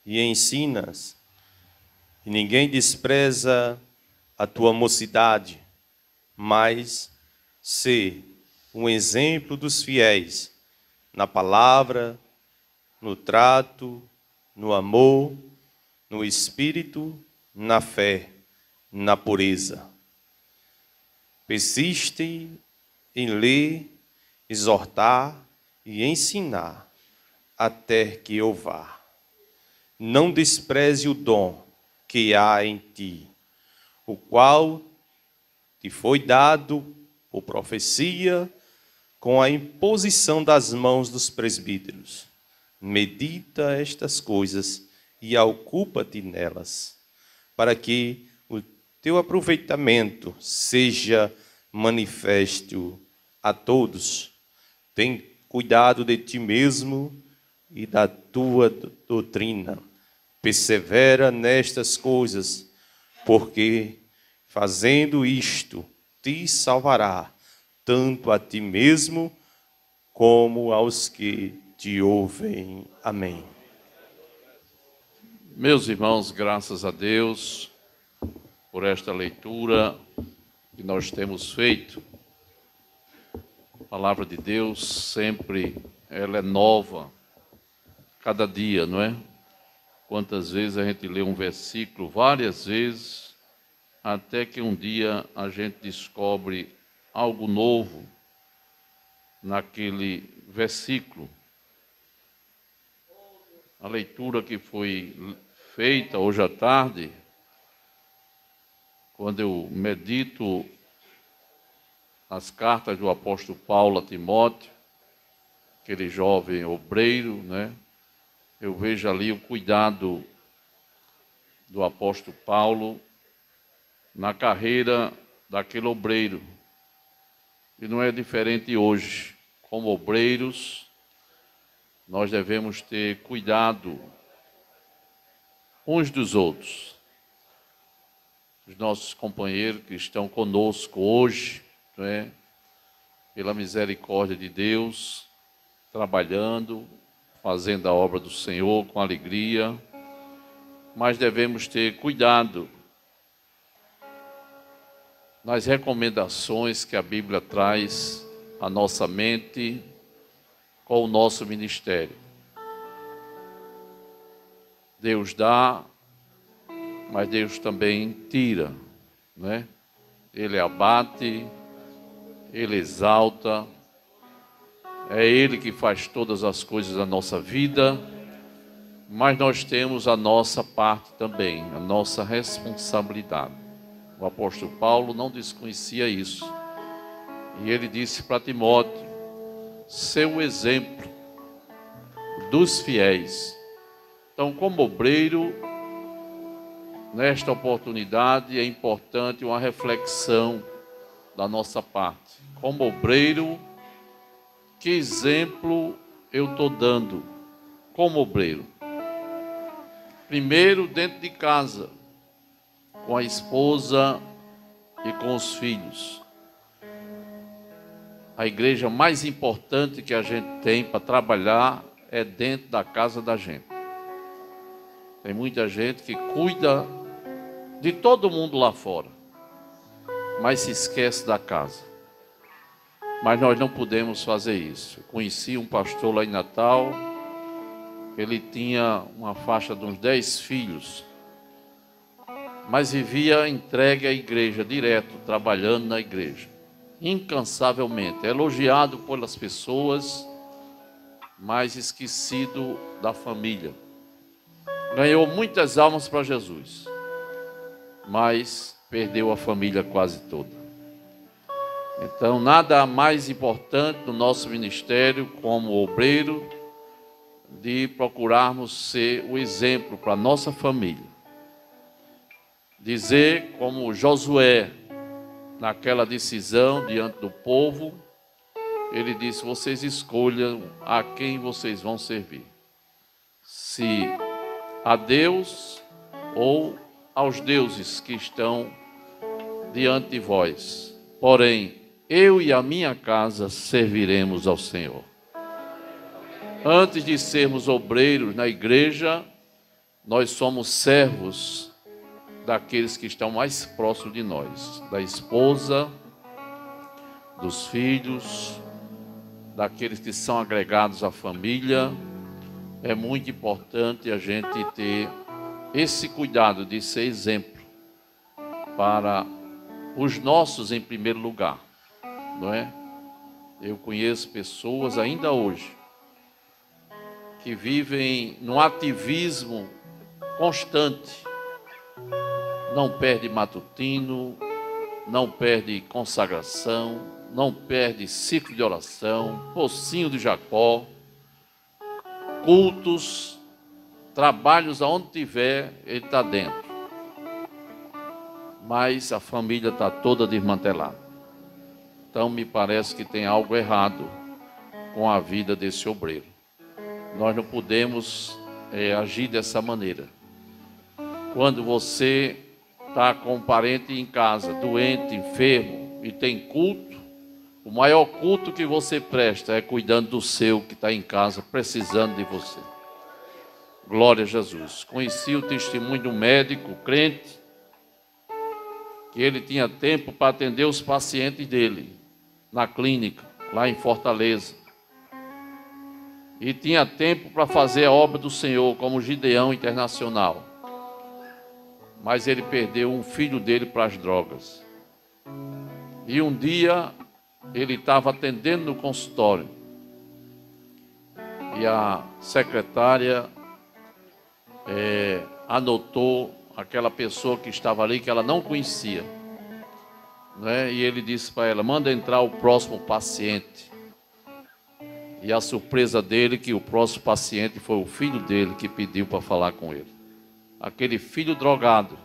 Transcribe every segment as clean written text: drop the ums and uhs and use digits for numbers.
e ensinas, e ninguém despreza a tua mocidade, mas sê um exemplo dos fiéis na palavra, no trato, no amor, no espírito, na fé, na pureza. Persiste em ler, exortar e ensinar até que eu vá. Não despreze o dom que há em ti, o qual te foi dado por profecia com a imposição das mãos dos presbíteros. Medita estas coisas e ocupa-te nelas, para que o teu aproveitamento seja manifesto a todos. Tem cuidado de ti mesmo e da tua doutrina. Persevera nestas coisas, porque fazendo isto te salvará, tanto a ti mesmo como aos que te ouvem. Amém. Meus irmãos, graças a Deus por esta leitura que nós temos feito. A palavra de Deus sempre ela é nova, cada dia, não é? Quantas vezes a gente lê um versículo, várias vezes, até que um dia a gente descobre algo novo naquele versículo. A leitura que foi feita hoje à tarde, quando eu medito as cartas do apóstolo Paulo a Timóteo, aquele jovem obreiro, né? Eu vejo ali o cuidado do apóstolo Paulo na carreira daquele obreiro. E não é diferente hoje. Como obreiros, nós devemos ter cuidado uns dos outros. Os nossos companheiros que estão conosco hoje, não é? Pela misericórdia de Deus, trabalhando, fazendo a obra do Senhor com alegria, mas devemos ter cuidado nas recomendações que a Bíblia traz à nossa mente com o nosso ministério. Deus dá, mas Deus também tira, né? Ele abate, Ele exalta, é Ele que faz todas as coisas da nossa vida, mas nós temos a nossa parte também, a nossa responsabilidade. O apóstolo Paulo não desconhecia isso. E ele disse para Timóteo, ser o exemplo dos fiéis. Então, como obreiro, nesta oportunidade é importante uma reflexão da nossa parte. Como obreiro, que exemplo eu estou dando como obreiro? Primeiro, dentro de casa, com a esposa e com os filhos. A igreja mais importante que a gente tem para trabalhar é dentro da casa da gente. Tem muita gente que cuida de todo mundo lá fora, mas se esquece da casa. Mas nós não podemos fazer isso. Eu conheci um pastor lá em Natal, ele tinha uma faixa de uns 10 filhos, mas vivia entregue à igreja, direto, trabalhando na igreja, incansavelmente, elogiado pelas pessoas, mas esquecido da família. Ganhou muitas almas para Jesus, mas perdeu a família quase toda. Então, nada mais importante no nosso ministério como obreiro de procurarmos ser o exemplo para a nossa família. Dizer como Josué, naquela decisão diante do povo, ele disse, vocês escolham a quem vocês vão servir. Se a Deus ou aos deuses que estão diante de vós. Porém, eu e a minha casa serviremos ao Senhor. Antes de sermos obreiros na igreja, nós somos servos daqueles que estão mais próximos de nós, da esposa, dos filhos, daqueles que são agregados à família. É muito importante a gente ter esse cuidado de ser exemplo para os nossos em primeiro lugar, não é? Eu conheço pessoas ainda hoje que vivem num ativismo constante, não perde matutino, não perde consagração, não perde ciclo de oração, pocinho de Jacó, cultos, trabalhos aonde tiver, ele está dentro. Mas a família está toda desmantelada. Então me parece que tem algo errado com a vida desse obreiro. Nós não podemos agir dessa maneira. Quando você está com um parente em casa, doente, enfermo, e tem culto, o maior culto que você presta é cuidando do seu que está em casa, precisando de você. Glória a Jesus. Conheci o testemunho de um médico crente, que ele tinha tempo para atender os pacientes dele, na clínica, lá em Fortaleza. E tinha tempo para fazer a obra do Senhor, como Gideão Internacional. Mas ele perdeu um filho dele para as drogas. E um dia ele estava atendendo no consultório. E a secretária anotou aquela pessoa que estava ali, que ela não conhecia, né? E ele disse para ela: manda entrar o próximo paciente. E a surpresa dele, que o próximo paciente foi o filho dele que pediu para falar com ele. Aquele filho drogado.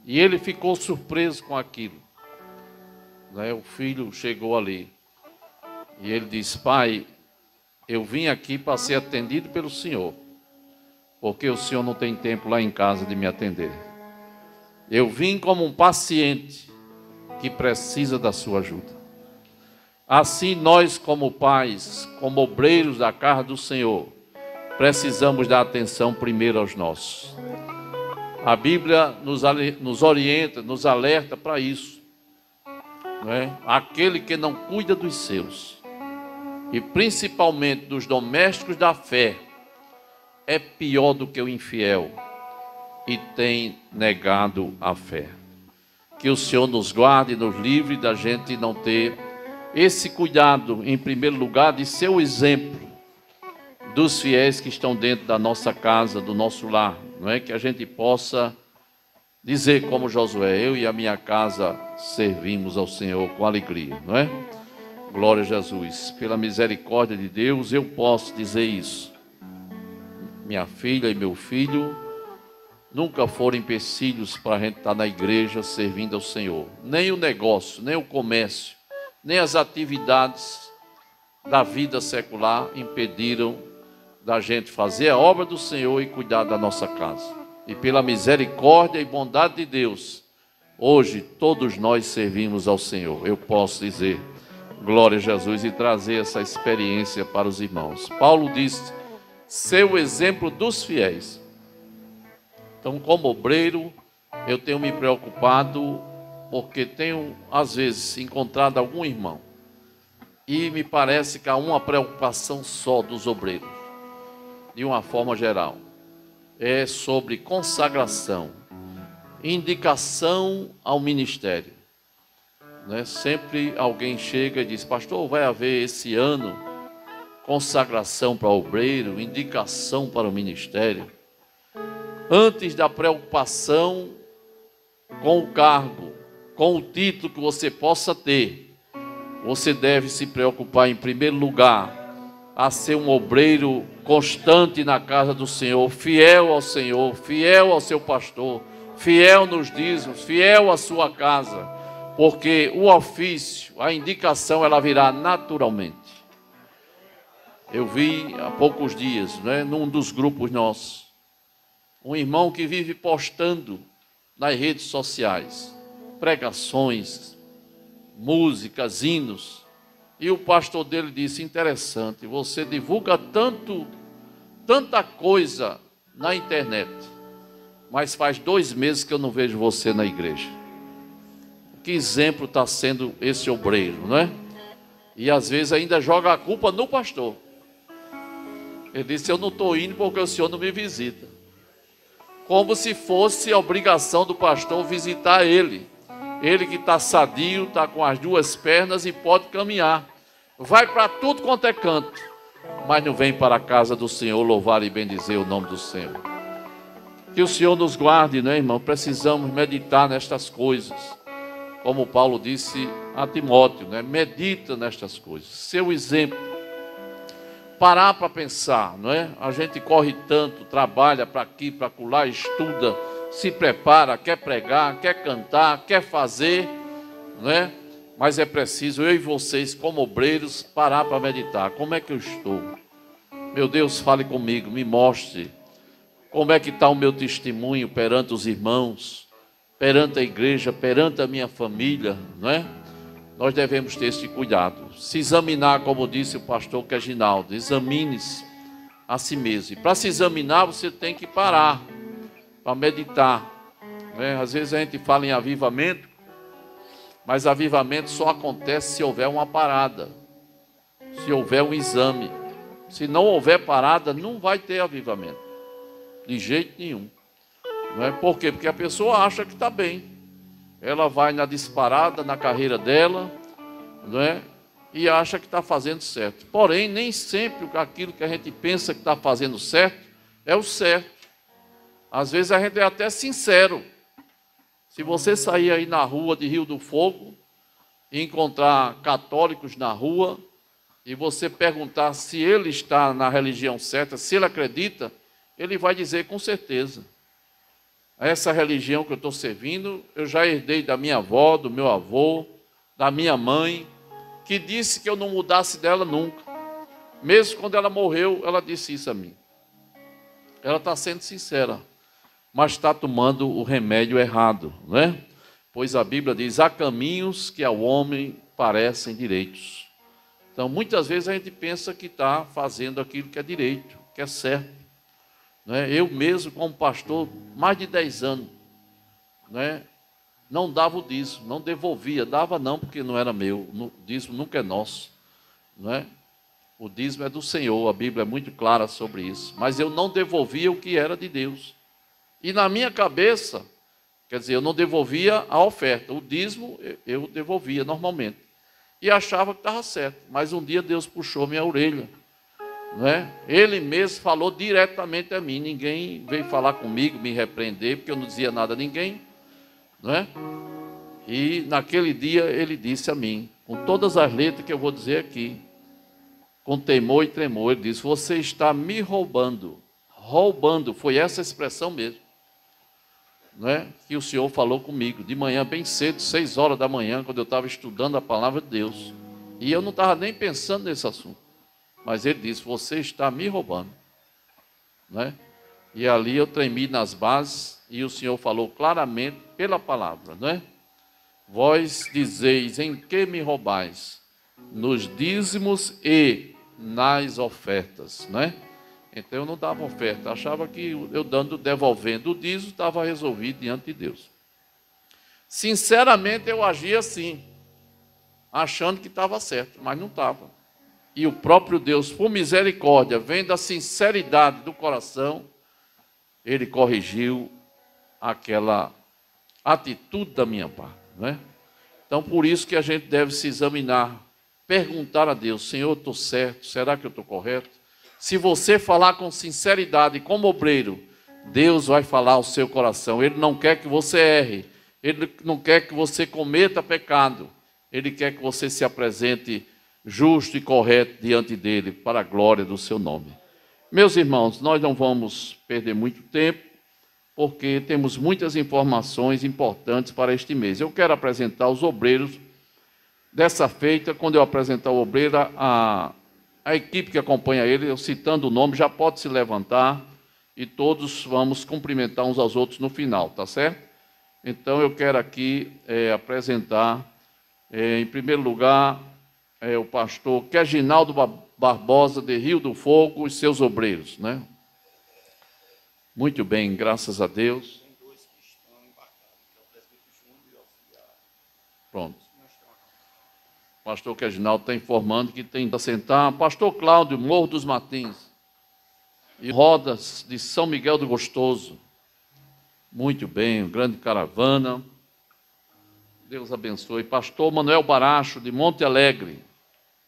E ele ficou surpreso com aquilo, né? O filho chegou ali e ele disse: pai, eu vim aqui para ser atendido pelo senhor, porque o senhor não tem tempo lá em casa de me atender. Eu vim como um paciente que precisa da sua ajuda. Assim nós, como pais, como obreiros da casa do Senhor, precisamos dar atenção primeiro aos nossos. A Bíblia nos orienta, nos alerta para isso, não é? Aquele que não cuida dos seus, e principalmente dos domésticos da fé, é pior do que o infiel e tem negado a fé. Que o Senhor nos guarde e nos livre da gente não ter esse cuidado, em primeiro lugar, de ser o exemplo dos fiéis que estão dentro da nossa casa, do nosso lar, não é? Que a gente possa dizer como Josué: eu e a minha casa servimos ao Senhor com alegria, não é? Glória a Jesus. Pela misericórdia de Deus eu posso dizer isso. Minha filha e meu filho nunca foram empecilhos para a gente estar na igreja servindo ao Senhor. Nem o negócio, nem o comércio, nem as atividades da vida secular impediram da gente fazer a obra do Senhor e cuidar da nossa casa. E pela misericórdia e bondade de Deus, hoje todos nós servimos ao Senhor. Eu posso dizer, glória a Jesus, e trazer essa experiência para os irmãos. Paulo disse: ser o exemplo dos fiéis. Então, como obreiro, eu tenho me preocupado, porque tenho, às vezes, encontrado algum irmão, e me parece que há uma preocupação só dos obreiros, de uma forma geral, é sobre consagração, indicação ao ministério, né? Sempre alguém chega e diz: pastor, vai haver esse ano consagração para obreiro, indicação para o ministério? Antes da preocupação com o cargo, com o título que você possa ter, você deve se preocupar em primeiro lugar a ser um obreiro constante na casa do Senhor, fiel ao Senhor, fiel ao seu pastor, fiel nos dízimos, fiel à sua casa, porque o ofício, a indicação, ela virá naturalmente. Eu vi há poucos dias, né, num dos grupos nossos, um irmão que vive postando nas redes sociais pregações, músicas, hinos, E o pastor dele disse: interessante, você divulga tanta coisa na internet, mas faz 2 meses que eu não vejo você na igreja. Que exemplo está sendo esse obreiro, não é? E às vezes ainda joga a culpa no pastor. Ele disse: eu não estou indo porque o senhor não me visita. Como se fosse a obrigação do pastor visitar ele. Ele que está sadio, está com as 2 pernas e pode caminhar. Vai para tudo quanto é canto, mas não vem para a casa do Senhor louvar e bendizer o nome do Senhor. Que o Senhor nos guarde, né, irmão? Precisamos meditar nestas coisas. Como Paulo disse a Timóteo, né? Medita nestas coisas. Seu exemplo. Parar para pensar, não é? A gente corre tanto, trabalha para aqui, para acolá, estuda, se prepara, quer pregar, quer cantar, quer fazer, não é? Mas é preciso eu e vocês, como obreiros, parar para meditar. Como é que eu estou? Meu Deus, fale comigo, me mostre como é que está o meu testemunho perante os irmãos, perante a igreja, perante a minha família, não é? Nós devemos ter esse cuidado. Se examinar, como disse o pastor Reginaldo, examine-se a si mesmo. E para se examinar, você tem que parar para meditar. Né? Às vezes a gente fala em avivamento, mas avivamento só acontece se houver uma parada, se houver um exame. Se não houver parada, não vai ter avivamento, de jeito nenhum. Não é? Por quê? Porque a pessoa acha que está bem. Ela vai na disparada, na carreira dela, não é? E acha que está fazendo certo. Porém, nem sempre aquilo que a gente pensa que está fazendo certo é o certo. Às vezes a gente é até sincero. Se você sair aí na rua de Rio do Fogo e encontrar católicos na rua e você perguntar se ele está na religião certa, se ele acredita, ele vai dizer com certeza: essa religião que eu estou servindo, eu já herdei da minha avó, do meu avô, da minha mãe, que disse que eu não mudasse dela nunca. Mesmo quando ela morreu, ela disse isso a mim. Ela está sendo sincera, mas está tomando o remédio errado, né? Pois a Bíblia diz: há caminhos que ao homem parecem direitos. Então, muitas vezes a gente pensa que está fazendo aquilo que é direito, que é certo. Eu mesmo, como pastor, mais de 10 anos, não dava o dízimo, não devolvia. Dava não, porque não era meu, o dízimo nunca é nosso. O dízimo é do Senhor, a Bíblia é muito clara sobre isso. Mas eu não devolvia o que era de Deus. E na minha cabeça, quer dizer, eu não devolvia a oferta. O dízimo eu devolvia normalmente. E achava que estava certo. Mas um dia Deus puxou minha orelha. Ele mesmo falou diretamente a mim. Ninguém veio falar comigo, me repreender, porque eu não dizia nada a ninguém. E naquele dia ele disse a mim, com todas as letras que eu vou dizer aqui, com temor e tremor, ele disse: você está me roubando. Roubando, foi essa expressão mesmo. Que o Senhor falou comigo, de manhã bem cedo, 6 horas da manhã, quando eu estava estudando a palavra de Deus. E eu não estava nem pensando nesse assunto. Mas ele disse: você está me roubando. E ali eu tremi nas bases, e o Senhor falou claramente pela palavra. Vós dizeis: em que me roubais? Nos dízimos e nas ofertas. Então eu não dava oferta, achava que eu devolvendo o dízimo, estava resolvido diante de Deus. Sinceramente eu agia assim, achando que estava certo, mas não estava. E o próprio Deus, por misericórdia, vendo a sinceridade do coração, Ele corrigiu aquela atitude da minha parte. Então por isso que a gente deve se examinar, perguntar a Deus: Senhor, eu estou certo? Será que eu estou correto? Se você falar com sinceridade, como obreiro, Deus vai falar ao seu coração. Ele não quer que você erre. Ele não quer que você cometa pecado. Ele quer que você se apresente justo e correto diante dele, para a glória do seu nome. Meus irmãos, nós não vamos perder muito tempo, porque temos muitas informações importantes para este mês. Eu quero apresentar os obreiros. Dessa feita, quando eu apresentar o obreiro, a equipe que acompanha ele, eu citando o nome, já pode se levantar e todos vamos cumprimentar uns aos outros no final, tá certo? Então eu quero aqui apresentar, em primeiro lugar, é o pastor Queginaldo Barbosa, de Rio do Fogo, e seus obreiros, né? Muito bem, graças a Deus. Pronto. O pastor Queginaldo está informando que tem que assentar. Pastor Cláudio, Morro dos Matins. E Rodas, de São Miguel do Gostoso. Muito bem, grande caravana. Deus abençoe. Pastor Manuel Baracho, de Monte Alegre.